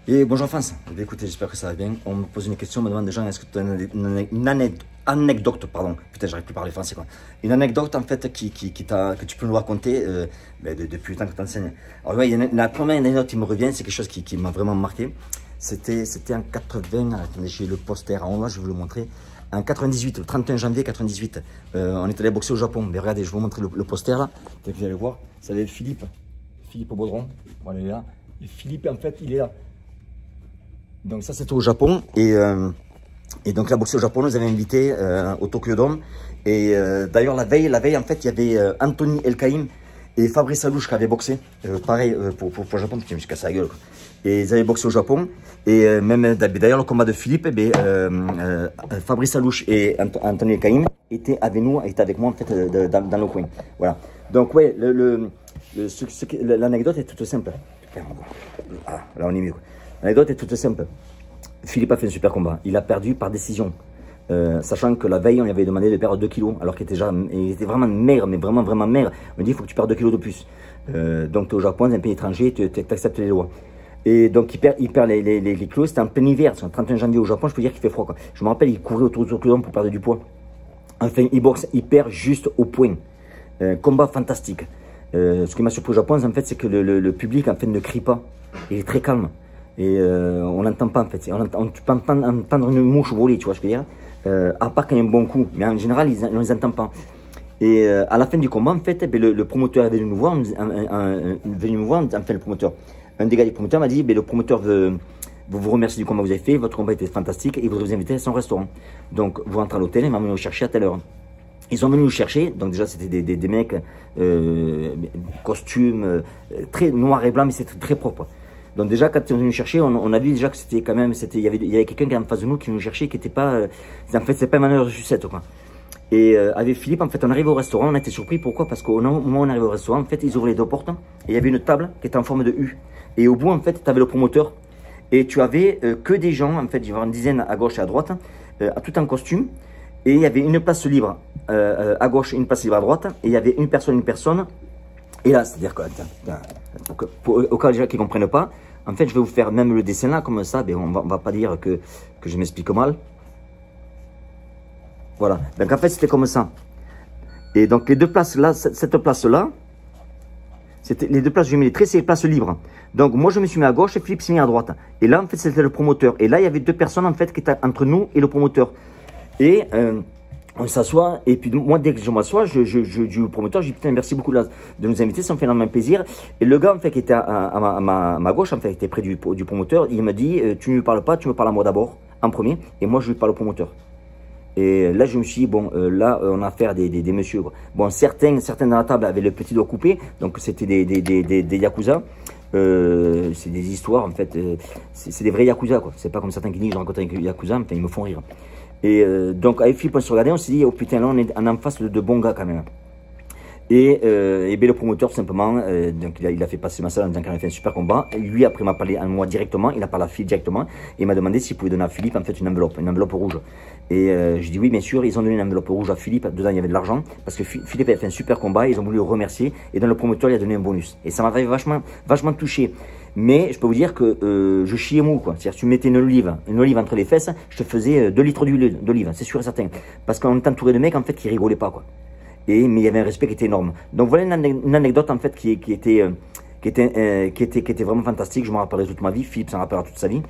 Et bonjour France, écoutez, j'espère que ça va bien. On me pose une question, on me demande déjà, est-ce que tu as une anecdote, pardon, putain j'arrive plus à parler français quoi. Une anecdote en fait que tu peux nous raconter depuis le temps que tu enseignes. Alors ouais, la première anecdote qui me revient, c'est quelque chose qui m'a vraiment marqué. C'était en 80, attendez, j'ai le poster en haut, je vais vous le montrer. En 98, le 31 janvier 98, on est allé boxer au Japon. Mais regardez, je vais vous montrer le poster là, peut-être que vous allez le voir. C'est Philippe Baudron, voilà, il est là. Et Philippe en fait, il est là. Donc ça c'était au Japon et donc la boxe au Japon nous avait invité au Tokyo Dome et d'ailleurs la veille en fait il y avait Anthony Elkaïm et Fabrice Alouche qui avaient boxé pareil pour le Japon, putain je me suis cassé la gueule quoi. Et ils avaient boxé au Japon et même d'ailleurs le combat de Philippe Fabrice Alouche et Anthony Elkaïm étaient avec moi en fait dans le coin, voilà. Donc ouais l'anecdote est toute simple. Ah, là on est mieux quoi. L'anecdote est toute simple. Philippe a fait un super combat. Il a perdu par décision. Sachant que la veille, on lui avait demandé de perdre 2 kilos. Alors qu'il était vraiment maigre, mais vraiment maigre. On lui dit, il faut que tu perdes 2 kilos de plus. Donc, tu es au Japon, dans un pays étranger, tu acceptes les lois. Et donc, il perd les kilos. C'était en plein hiver. C'est le 31 janvier au Japon, je peux dire qu'il fait froid, quoi. Je me rappelle, il courait autour du Tokyo pour perdre du poids. Enfin, il boxe, il perd juste au point. Combat fantastique. Ce qui m'a surpris au Japon, en fait, c'est que le public, en fait, ne crie pas. Il est très calme. Et on n'entend pas en fait, tu peux entendre une mouche voler, tu vois ce que je veux dire, à part qu'il y a un bon coup, mais en général on ne les entend pas. Et à la fin du combat en fait, le promoteur est venu nous voir, enfin le promoteur, un des gars du promoteur m'a dit, le promoteur veut vous remercier du combat que vous avez fait, votre combat était fantastique et il voudrait vous inviter à son restaurant. Donc vous rentrez à l'hôtel et il m'a venu nous chercher à telle heure. Ils sont venus nous chercher, donc déjà c'était des mecs, costumes, très noir et blanc mais c'était très propre. Donc déjà quand ils sont venus nous chercher, on a vu déjà que c'était quand même, il y avait quelqu'un qui est en face de nous qui nous cherchait, qui n'était pas, en fait c'est pas un manœuvre de sucette quoi. Et avec Philippe en fait on arrive au restaurant, on a été surpris, pourquoi? Parce qu'au moment où on arrive au restaurant, en fait ils ouvraient les deux portes et il y avait une table qui était en forme de U. Et au bout en fait tu avais le promoteur et tu avais que des gens, en fait il y avait une dizaine à gauche et à droite, tout en costume. Et il y avait une place libre à gauche et une place libre à droite et il y avait une personne. Et là, c'est-à-dire que, au cas des gens qui ne comprennent pas, en fait, je vais vous faire même le dessin là, comme ça, on va pas dire que je m'explique mal. Voilà, donc en fait, c'était comme ça. Et donc, les deux places là, cette place-là, c'était les deux places, je mets les traits, c'est les places libres. Donc, moi, je me suis mis à gauche et Philippe s'est mis à droite. Et là, en fait, c'était le promoteur. Et là, il y avait deux personnes, en fait, qui étaient entre nous et le promoteur. Et on s'assoit, et puis moi, dès que je m'assois, je dis au promoteur, je dis putain, merci beaucoup de nous inviter, ça me fait énormément plaisir. Et le gars, en fait, qui était à ma gauche, en fait, qui était près du promoteur, il me dit, tu ne me parles pas, tu me parles à moi d'abord, en premier, et moi, je lui parle au promoteur. Et là, je me suis dit, bon, là, on a affaire des messieurs, quoi. Bon, certains dans la table avaient le petit doigt coupé, donc c'était des yakuza. C'est des histoires, en fait, c'est des vrais yakuza, quoi. C'est pas comme certains qui disent, je rencontre un yakuza, enfin, ils me font rire. Et donc avec Philippe on se regardait, on s'est dit oh putain là on est en face de bons gars quand même. Et le promoteur tout simplement, donc il a fait passer ma salle en disant qu'il avait fait un super combat. Et lui après m'a parlé à moi directement, il a parlé à Philippe directement et il m'a demandé s'il pouvait donner à Philippe en fait une enveloppe rouge. Et je dis oui bien sûr, ils ont donné une enveloppe rouge à Philippe, dedans il y avait de l'argent parce que Philippe avait fait un super combat, ils ont voulu le remercier et dans le promoteur il a donné un bonus. Et ça m'avait vachement touché. Mais je peux vous dire que je chiais mou quoi. C'est-à-dire tu mettais une olive entre les fesses, je te faisais 2 litres d'huile d'olive, c'est sûr et certain. Parce qu'on est entouré de mecs en fait qui rigolaient pas quoi. Mais il y avait un respect qui était énorme. Donc voilà une anecdote en fait qui était vraiment fantastique. Je m'en rappellerai toute ma vie. Philippe s'en rappellera toute sa vie.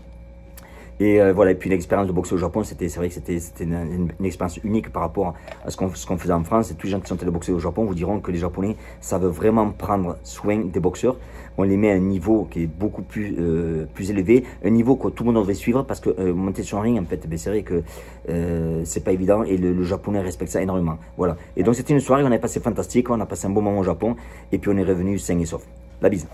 Et voilà, et puis l'expérience de boxer au Japon, c'est vrai que c'était une expérience unique par rapport à ce qu'on faisait en France. Et tous les gens qui sont allés boxer au Japon vous diront que les Japonais savent vraiment prendre soin des boxeurs. On les met à un niveau qui est beaucoup plus élevé, un niveau que tout le monde devrait suivre parce que monter sur un ring, en fait, c'est vrai que c'est pas évident et le Japonais respecte ça énormément. Voilà. Et donc c'était une soirée, on a passé fantastique, on a passé un bon moment au Japon et puis on est revenu sain et sauf. La bise.